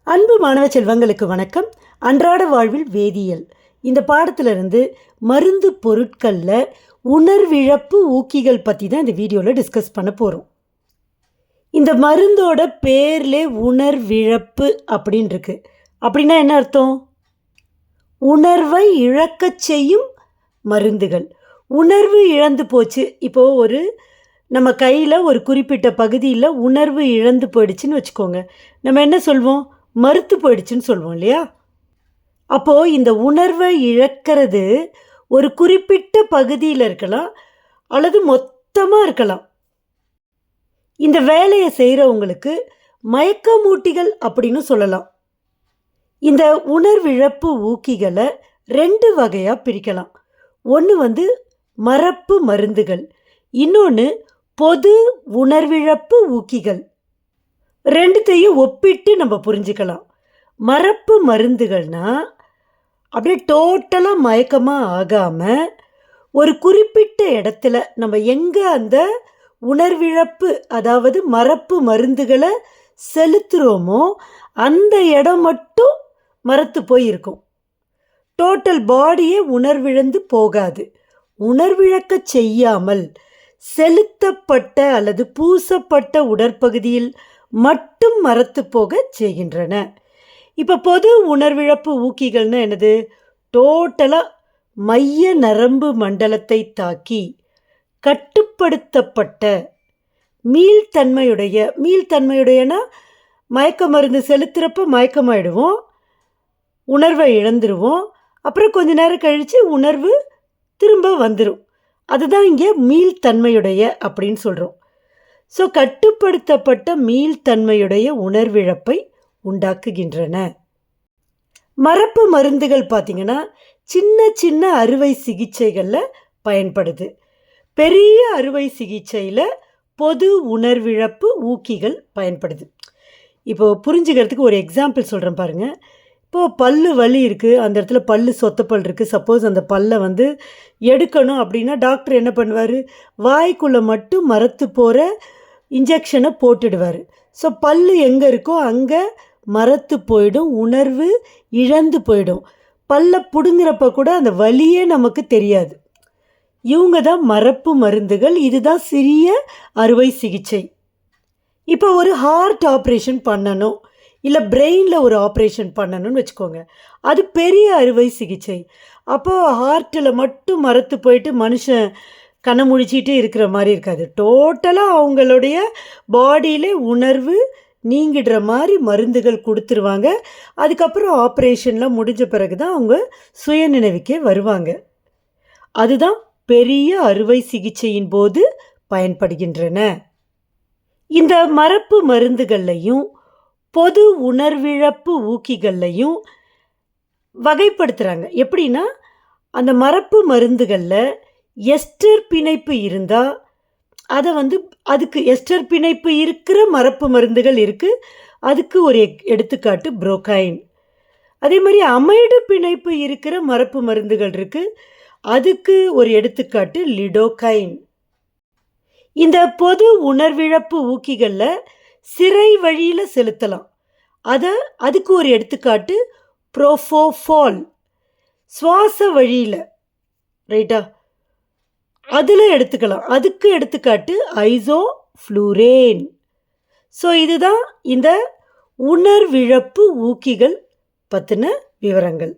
அன்பு மாணவ செல்வங்களுக்கு வணக்கம். அன்றாட வாழ்வில் வேதியியல் இந்த பாடத்திலிருந்து மருந்து பொருட்களில் உணர்விழப்பு ஊக்கிகள் பற்றி தான் இந்த வீடியோவில் டிஸ்கஸ் பண்ண போகிறோம். இந்த மருந்தோட பேர்லே உணர்விழப்பு அப்படின்னு இருக்கு. அப்படின்னா என்ன அர்த்தம்? உணர்வை இழக்கச் செய்யும் மருந்துகள். உணர்வு இழந்து போச்சு. இப்போது நம்ம கையில் ஒரு குறிப்பிட்ட பகுதியில் உணர்வு இழந்து போயிடுச்சுன்னு வச்சுக்கோங்க. நம்ம என்ன சொல்வோம்? மறுத்து போயிடுச்சுன்னு சொல்லுவோம் இல்லையா? அப்போது இந்த உணர்வை இழக்கிறது ஒரு குறிப்பிட்ட பகுதியில் இருக்கலாம் அல்லது மொத்தமாக இருக்கலாம். இந்த வேலையை செய்கிறவங்களுக்கு மயக்கமூட்டிகள் அப்படின்னு சொல்லலாம். இந்த உணர்விழப்பு ஊக்கிகளை 2 வகையாக பிரிக்கலாம். ஒன்று மறப்பு மருந்துகள், இன்னொன்று பொது உணர்விழப்பு ஊக்கிகள். 2த்தையும் ஒப்பிட்டு நம்ம புரிஞ்சுக்கலாம். மறப்பு மருந்துகள்னால் அப்படியே டோட்டலாக மயக்கமாக ஆகாமல் ஒரு குறிப்பிட்ட இடத்துல நம்ம எங்கே அந்த உணர்விழப்பு அதாவது மறப்பு மருந்துகளை செலுத்துகிறோமோ அந்த இடம் மட்டும் மறத்து போயிருக்கும். டோட்டல் பாடியே உணர்விழந்து போகாது. உணர்விழக்க செய்யாமல் செலுத்தப்பட்ட அல்லது பூசப்பட்ட உடற்பகுதியில் மட்டும் மறத்து போக செய்கின்றன. இப்போ பொது உணர்விழப்பு ஊக்கிகள்னு என்னது? டோட்டலாக மைய நரம்பு மண்டலத்தை தாக்கி கட்டுப்படுத்தப்பட்ட மீள்தன்மையுடையனா மயக்க மருந்து செலுத்துகிறப்ப மயக்கமாயிடுவோம், உணர்வை இழந்துருவோம். அப்புறம் கொஞ்ச நேரம் கழித்து உணர்வு திரும்ப வந்துடும். அதுதான் இங்கே மீள்தன்மையுடைய அப்படின்னு சொல்கிறோம். ஸோ கட்டுப்படுத்தப்பட்ட மீள்தன்மையுடைய உணர்விழப்பை உண்டாக்குகின்றன. மறப்பு மருந்துகள் பார்த்திங்கன்னா சின்ன சின்ன அறுவை சிகிச்சைகளில் பயன்படுது. பெரிய அறுவை சிகிச்சையில் பொது உணர்விழப்பு ஊக்கிகள் பயன்படுது. இப்போது புரிஞ்சுக்கிறதுக்கு ஒரு எக்ஸாம்பிள் சொல்கிறேன் பாருங்கள். இப்போது பல்லு வலி இருக்குது, அந்த இடத்துல பல்லு சொத்தப்பல் இருக்குது. சப்போஸ் அந்த பல்லை எடுக்கணும் அப்படின்னா டாக்டர் என்ன பண்ணுவார்? வாய்க்குள்ளே மட்டும் மரத்து போகிற இன்ஜெக்ஷனை போட்டுடுவார். ஸோ பல்லு எங்கே இருக்கோ அங்கே மரத்து போயிடும், உணர்வு இழந்து போயிடும். பல்லை பிடுங்குறப்ப கூட அந்த வலியே நமக்கு தெரியாது. இவங்க தான் மறப்பு மருந்துகள். இதுதான் சிறிய அறுவை சிகிச்சை. இப்போ ஒரு ஹார்ட் ஆப்ரேஷன் பண்ணணும், இல்லை பிரெயினில் ஒரு ஆப்ரேஷன் பண்ணணும்னு வச்சுக்கோங்க. அது பெரிய அறுவை சிகிச்சை. அப்போது ஹார்ட்டில் மட்டும் மறத்து போயிட்டு மனுஷன் கண்ணை முழிச்சிட்டு இருக்கிற மாதிரி இருக்காது. டோட்டலாக அவங்களுடைய பாடியிலே உணர்வு நீங்கிடுற மாதிரி மருந்துகள் கொடுத்துருவாங்க. அதுக்கப்புறம் ஆப்ரேஷன்லாம் முடிஞ்ச பிறகு தான் அவங்க சுயநினைவுக்கே வருவாங்க. அதுதான் பெரிய அறுவை சிகிச்சையின் போது பயன்படுகின்றன. இந்த மறப்பு மருந்துகள்லையும் பொது உணர்விழப்பு ஊக்கிகள்லையும் வகைப்படுத்துகிறாங்க. எப்படின்னா, அந்த மறப்பு மருந்துகளில் எஸ்டர் பிணைப்பு இருந்தால் அதை அதுக்கு எஸ்டர் பிணைப்பு இருக்கிற மறப்பு மருந்துகள் இருக்குது. அதுக்கு ஒரு எடுத்துக்காட்டு புரோக்கைன். அதே மாதிரி அமைடு பிணைப்பு இருக்கிற மறப்பு மருந்துகள் இருக்குது. அதுக்கு ஒரு எடுத்துக்காட்டு லிடோகைன். இந்த பொது உணர்விழப்பு ஊக்கிகளில் சிரை வழியில் செலுத்தலாம். அதுக்கு ஒரு எடுத்துக்காட்டு ப்ரோஃபோஃபால். சுவாச வழியில், ரைட்டா, அதில் எடுத்துக்கலாம். அதுக்கு எடுத்துக்காட்டு ஐசோஃப்ளூரேன். ஸோ இதுதான் இந்த உணர்விழப்பு ஊக்கிகள் பற்றின விவரங்கள்.